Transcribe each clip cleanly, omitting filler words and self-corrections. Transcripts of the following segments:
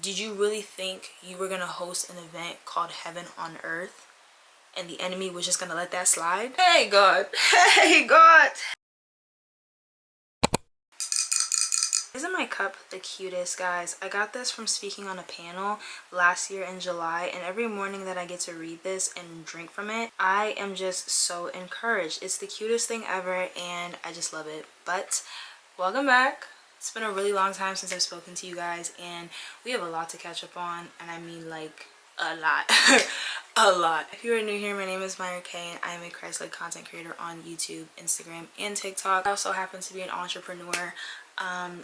Did you really think you were gonna host an event called Heaven on Earth and the enemy was just gonna let that slide? Hey God, hey God. Isn't my cup the cutest, guys? I got this from speaking on a panel last year in July, and every morning that I get to read this and drink from it, I am just so encouraged. It's the cutest thing ever and I just love it. But welcome back. It's been a really long time since I've spoken to you guys and we have a lot to catch up on, and I mean like a lot. A lot. If you are new here, my name is Myra and I am a Christ-led content creator on YouTube, Instagram, and TikTok. I also happen to be an entrepreneur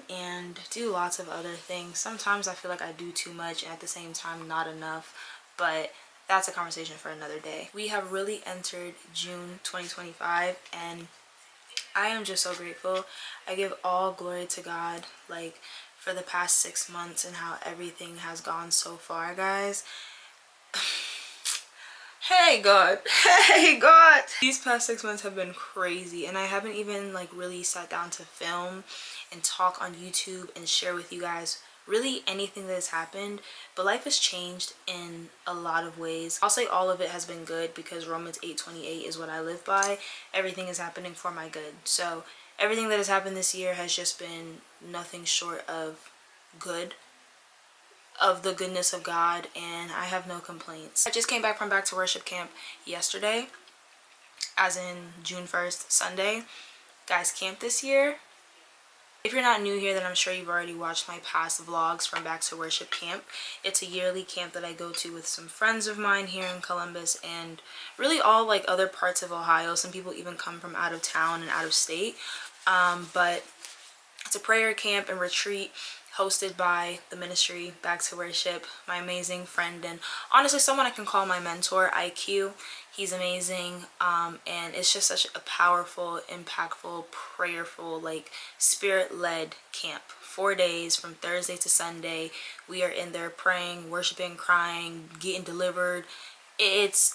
and do lots of other things. Sometimes I feel like I do too much and at the same time not enough, but that's a conversation for another day. We have really entered June 2025 and I am just so grateful. I give all glory to God, like, for the past 6 months and how everything has gone so far, guys. Hey God, hey God. These past 6 months have been crazy and I haven't even like really sat down to film and talk on YouTube and share with you guys really anything that has happened, but life has changed in a lot of ways. I'll say all of it has been good because Romans 8:28 is what I live by. Everything is happening for my good. So everything that has happened this year has just been nothing short of good, of the goodness of God, and I have no complaints. I just came back from Back to Worship camp yesterday, as in June 1st, Sunday. Guys, camp this year, if you're not new here, then I'm sure you've already watched my past vlogs from Back to Worship camp. It's a yearly camp that I go to with some friends of mine here in Columbus and really all like other parts of Ohio. Some people even come from out of town and out of state, but it's a prayer camp and retreat hosted by the ministry Back to Worship, my amazing friend and honestly someone I can call my mentor, IQ. He's amazing, and it's just such a powerful, impactful, prayerful, like spirit-led camp. 4 days from Thursday to Sunday. We are in there praying, worshiping, crying, getting delivered. It's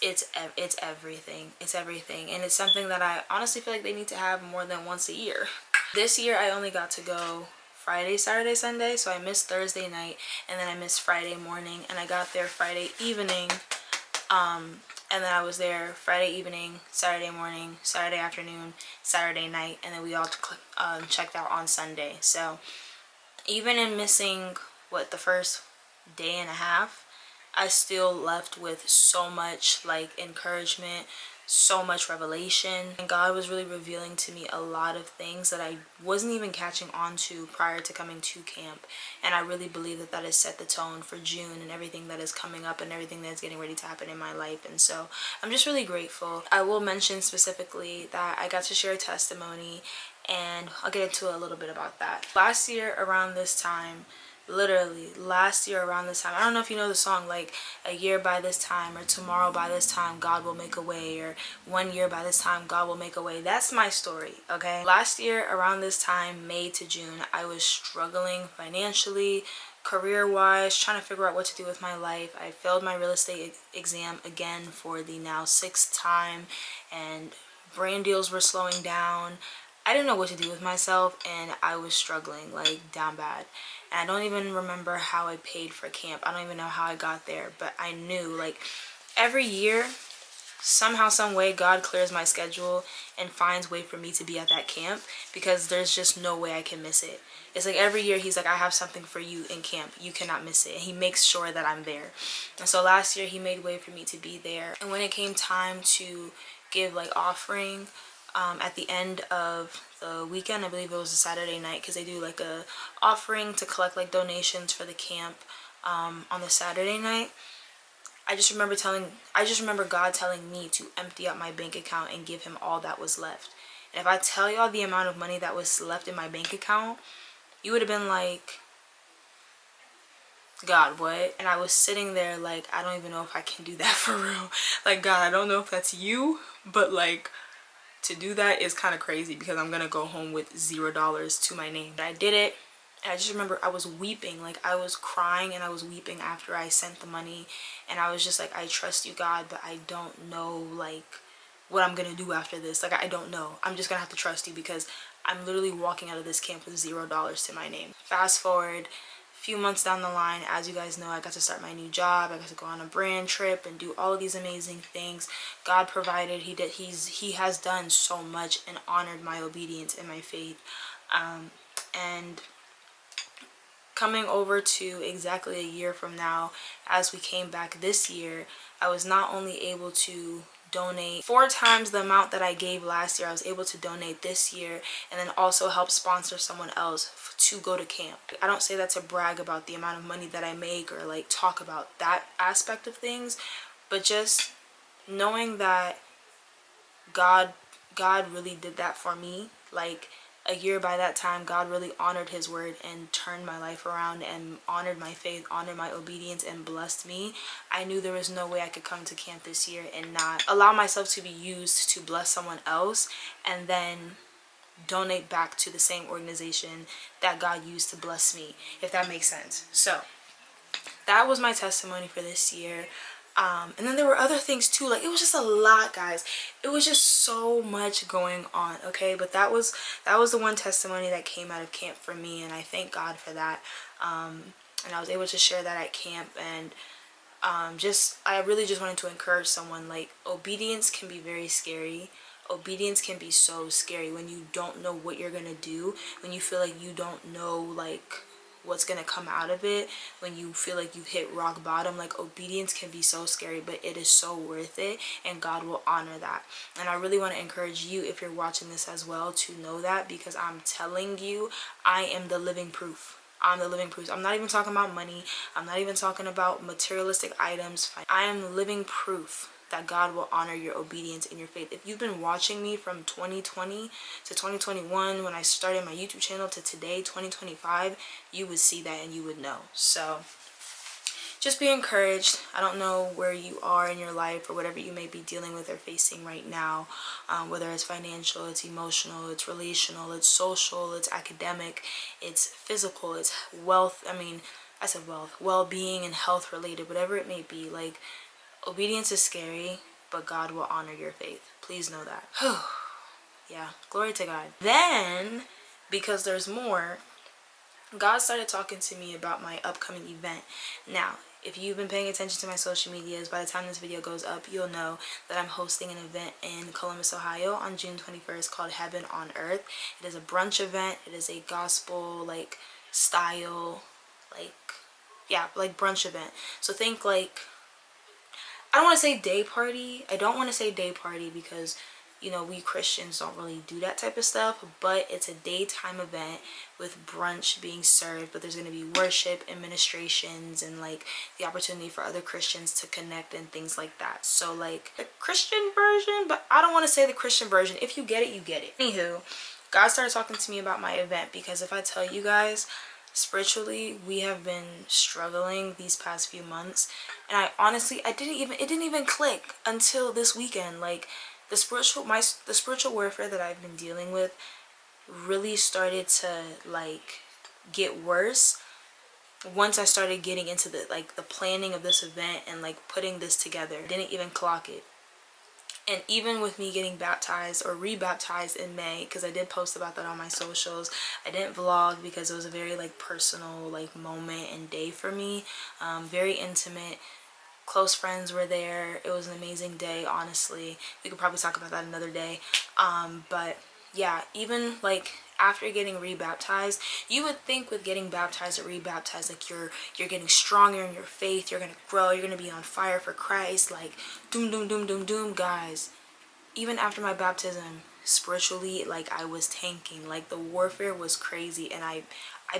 everything. It's everything, and it's something that I honestly feel like they need to have more than once a year. This year I only got to go Friday, Saturday, Sunday, so I missed Thursday night and then I missed Friday morning, and I got there Friday evening, and then I was there Friday evening, Saturday morning, Saturday afternoon, Saturday night, and then we all checked out on Sunday. So even in missing what, the first day and a half, I still left with so much like encouragement, so much revelation, and God was really revealing to me a lot of things that I wasn't even catching on to prior to coming to camp. And I really believe that that has set the tone for June and everything that is coming up and everything that's getting ready to happen in my life. And so I'm just really grateful. I will mention specifically that I got to share a testimony, and I'll get into a little bit about that. Last year around this time, literally last year around this time, I don't know if you know the song, like a year by this time, or tomorrow by this time God will make a way, or 1 year by this time God will make a way. That's my story, okay? Last year around this time, May to June, I was struggling financially, career-wise, trying to figure out what to do with my life. I failed my real estate exam again for the now 6th time, and brand deals were slowing down. I didn't know what to do with myself and I was struggling like down bad. And I don't even remember how I paid for camp. I don't even know how I got there, but I knew like every year, somehow, some way, God clears my schedule and finds way for me to be at that camp, because there's just no way I can miss it. It's like every year he's like, I have something for you in camp. You cannot miss it. And he makes sure that I'm there. And so last year he made way for me to be there. And when it came time to give like offering, at the end of the weekend, I believe it was a Saturday night, because they do like a offering to collect like donations for the camp on the Saturday night. I just remember God telling me to empty out my bank account and give him all that was left. And if I tell y'all the amount of money that was left in my bank account, you would have been like, God, what? And I was sitting there like, I don't even know if I can do that for real. Like, God, I don't know if that's you, but like, to do that is kind of crazy, because I'm gonna go home with $0 to my name. But I did it, and I just remember I was weeping, like I was crying and I was weeping after I sent the money, and I was just like, I trust you, God, but I don't know like what I'm gonna do after this. Like, I don't know. I'm just gonna have to trust you, because I'm literally walking out of this camp with $0 to my name. Fast forward few months down the line, as you guys know, I got to start my new job. I got to go on a brand trip and do all of these amazing things. God provided. He has done so much and honored my obedience and my faith. And coming over to exactly a year from now, as we came back this year, I was not only able to donate 4 times the amount that I gave last year. I was able to donate this year, and then also help sponsor someone else to go to camp. I don't say that to brag about the amount of money that I make or like talk about that aspect of things, but just knowing that God really did that for me. Like a year by that time, God really honored his word and turned my life around and honored my faith, honored my obedience, and blessed me. I knew there was no way I could come to camp this year and not allow myself to be used to bless someone else and then donate back to the same organization that God used to bless me, if that makes sense. So that was my testimony for this year. And then there were other things too. Like, it was just a lot, guys. It was just so much going on, okay? But that was the one testimony that came out of camp for me, and I thank God for that. And I was able to share that at camp, and I really just wanted to encourage someone. Like, obedience can be very scary. Obedience can be so scary when you don't know what you're gonna do, when you feel like you don't know like what's gonna come out of it, when you feel like you've hit rock bottom. Like, obedience can be so scary, but it is so worth it, and God will honor that. And I really want to encourage you, if you're watching this as well, to know that, because I'm telling you, I am the living proof. I'm the living proof. I'm not even talking about money. I'm not even talking about materialistic items. I am living proof that God will honor your obedience and your faith. If you've been watching me from 2020 to 2021, when I started my YouTube channel, to today, 2025, you would see that and you would know. So just be encouraged. I don't know where you are in your life or whatever you may be dealing with or facing right now, whether it's financial, it's emotional, it's relational, it's social, it's academic, it's physical, it's wealth. I mean, I said wealth, well-being and health related, whatever it may be. Like, obedience is scary, but God will honor your faith. Please know that. Yeah, glory to God. Then, because there's more, God started talking to me about my upcoming event. Now, if you've been paying attention to my social medias, by the time this video goes up, you'll know that I'm hosting an event in Columbus, Ohio on June 21st called Heaven on Earth. It is a brunch event. It is a gospel, like, style, like, yeah, like brunch event. So think like, I don't want to say day party. I don't want to say day party because, you know, we Christians don't really do that type of stuff. But it's a daytime event with brunch being served. But there's going to be worship, administrations, and like the opportunity for other Christians to connect and things like that. So like the Christian version, but I don't want to say the Christian version. If you get it, you get it. Anywho, God started talking to me about my event, because if I tell you guys, spiritually we have been struggling these past few months, and I honestly, it didn't even click until this weekend. Like, the spiritual warfare that I've been dealing with really started to like get worse once I started getting into the planning of this event and like putting this together. Didn't even clock it. And even with me getting baptized or rebaptized in May, because I did post about that on my socials, I didn't vlog because it was a very like personal like moment and day for me. Very intimate. Close friends were there. It was an amazing day, honestly. We could probably talk about that another day. But yeah, even like after getting rebaptized, you would think with getting baptized or rebaptized, like you're getting stronger in your faith, you're gonna grow, you're gonna be on fire for Christ, like doom doom doom doom doom. Guys, even after my baptism, spiritually, like I was tanking. Like, the warfare was crazy, and I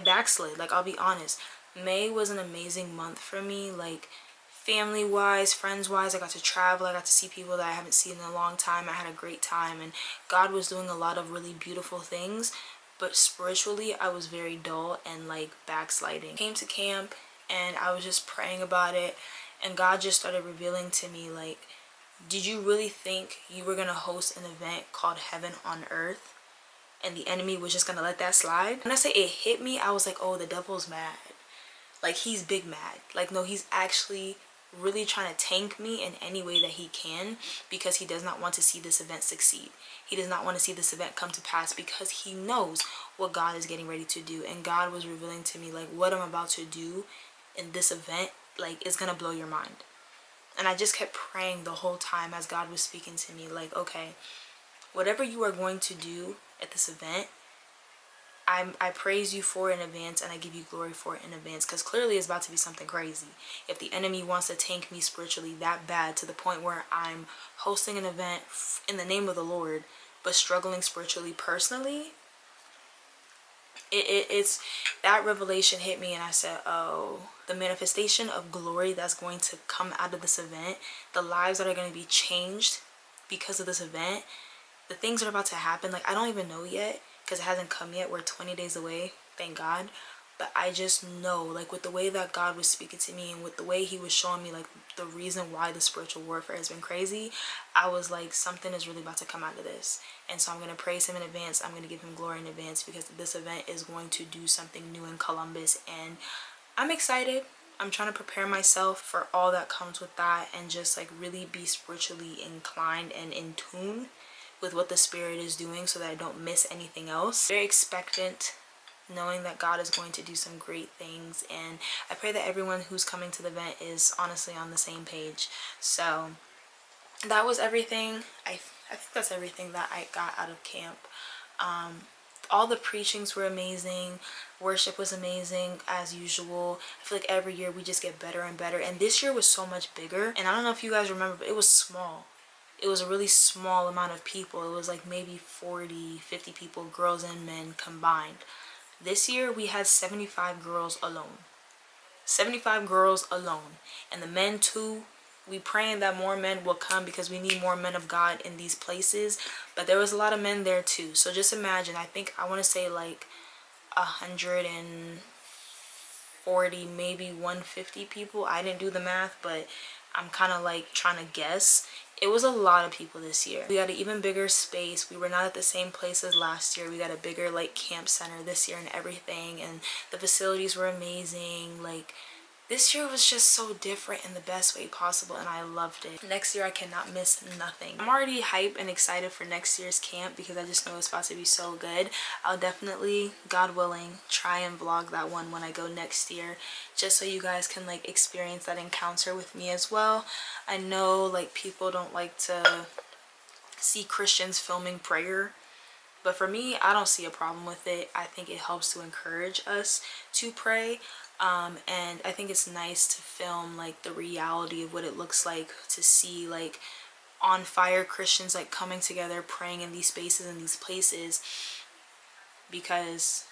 backslid. Like, I'll be honest, May was an amazing month for me, like family wise, friends wise. I got to travel, I got to see people that I haven't seen in a long time. I had a great time, and God was doing a lot of really beautiful things. But spiritually, I was very dull and like backsliding. Came to camp and I was just praying about it, and God just started revealing to me, like, did you really think you were gonna host an event called Heaven on Earth and the enemy was just gonna let that slide? When I say it hit me, I was like, oh, the devil's mad. Like, he's big mad. Like, no, he's actually really trying to tank me in any way that he can, because he does not want to see this event succeed. He does not want to see this event come to pass, because he knows what God is getting ready to do. And God was revealing to me, like, what I'm about to do in this event, like, is gonna blow your mind. And I just kept praying the whole time as God was speaking to me, like, okay, whatever you are going to do at this event, I praise you for it in advance, and I give you glory for it in advance, because clearly it's about to be something crazy. If the enemy wants to tank me spiritually that bad, to the point where I'm hosting an event in the name of the Lord, but struggling spiritually personally, it's that revelation hit me, and I said, oh, the manifestation of glory that's going to come out of this event, the lives that are going to be changed because of this event, the things that are about to happen, like, I don't even know yet, because it hasn't come yet. We're 20 days away, thank God. But I just know, like, with the way that God was speaking to me, and with the way he was showing me, like, the reason why the spiritual warfare has been crazy, I was like, something is really about to come out of this. And so I'm going to praise him in advance. I'm going to give him glory in advance, because this event is going to do something new in Columbus, and I'm excited. I'm trying to prepare myself for all that comes with that, and just, like, really be spiritually inclined and in tune with what the Spirit is doing, so that I don't miss anything else. Very expectant, knowing that God is going to do some great things, and I pray that everyone who's coming to the event is honestly on the same page. So that was everything. I think that's everything that I got out of camp. All the preachings were amazing. Worship was amazing as usual. I feel like every year we just get better and better, and this year was so much bigger. And I don't know if you guys remember, but it was small. It was a really small amount of people. It was like maybe 40, 50 people, girls and men combined. This year we had 75 girls alone. 75 girls alone. And the men too. We praying that more men will come, because we need more men of God in these places. But there was a lot of men there too. So just imagine, I want to say like 140, maybe 150 people. I didn't do the math, but I'm kind of like trying to guess. It was a lot of people this year. We got an even bigger space. We were not at the same place as last year. We got a bigger like camp center this year and everything, and the facilities were amazing. Like, this year was just so different in the best way possible, and I loved it. Next year I cannot miss nothing. I'm already hyped and excited for next year's camp, because I just know it's about to be so good. I'll definitely, God willing, try and vlog that one when I go next year, just so you guys can like experience that encounter with me as well. I know like people don't like to see Christians filming prayer, but for me, I don't see a problem with it. I think it helps to encourage us to pray. And I think it's nice to film like the reality of what it looks like to see like on fire Christians like coming together, praying in these spaces and these places, because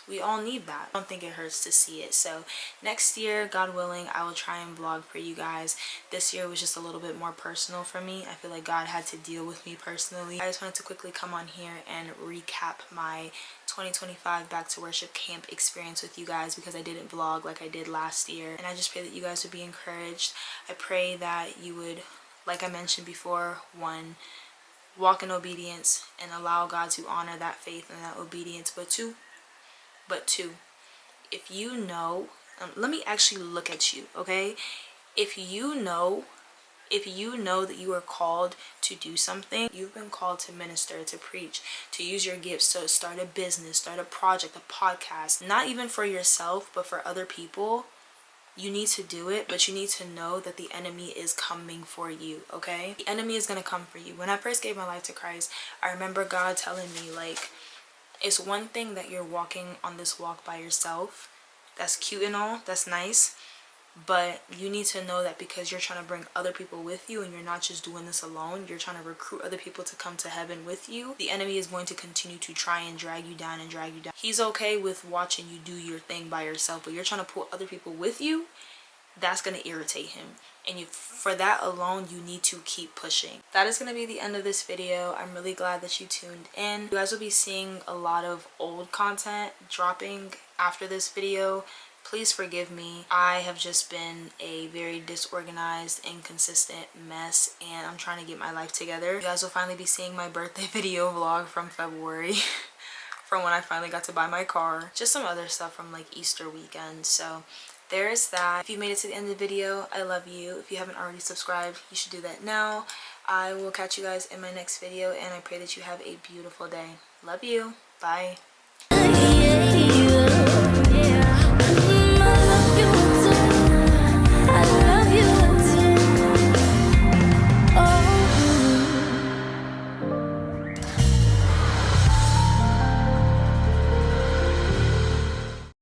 we all need that. I don't think it hurts to see it. So next year, God willing, I will try and vlog for you guys. This year was just a little bit more personal for me. I feel like God had to deal with me personally. I just wanted to quickly come on here and recap my 2025 Back to Worship camp experience with you guys, because I didn't vlog like I did last year. And I just pray that you guys would be encouraged. I pray that you would, like I mentioned before, one, walk in obedience and allow God to honor that faith and that obedience. But two, if you know, let me actually look at you, okay? If you know that you are called to do something, you've been called to minister, to preach, to use your gifts, to start a business, start a project, a podcast, not even for yourself, but for other people, you need to do it. But you need to know that the enemy is coming for you, okay? The enemy is going to come for you. When I first gave my life to Christ, I remember God telling me, like, it's one thing that you're walking on this walk by yourself. That's cute and all, that's nice, but you need to know that because you're trying to bring other people with you, and you're not just doing this alone, you're trying to recruit other people to come to heaven with you, the enemy is going to continue to try and drag you down and drag you down. He's okay with watching you do your thing by yourself, but you're trying to pull other people with you. That's going to irritate him, and for that alone, you need to keep pushing. That is going to be the end of this video. I'm really glad that you tuned in. You guys will be seeing a lot of old content dropping after this video. Please forgive me. I have just been a very disorganized, inconsistent mess, and I'm trying to get my life together. You guys will finally be seeing my birthday video vlog from February. From when I finally got to buy my car. Just some other stuff from like Easter weekend. So there's that. If you made it to the end of the video, I love you. If you haven't already subscribed, you should do that now. I will catch you guys in my next video, and I pray that you have a beautiful day. Love you. Bye.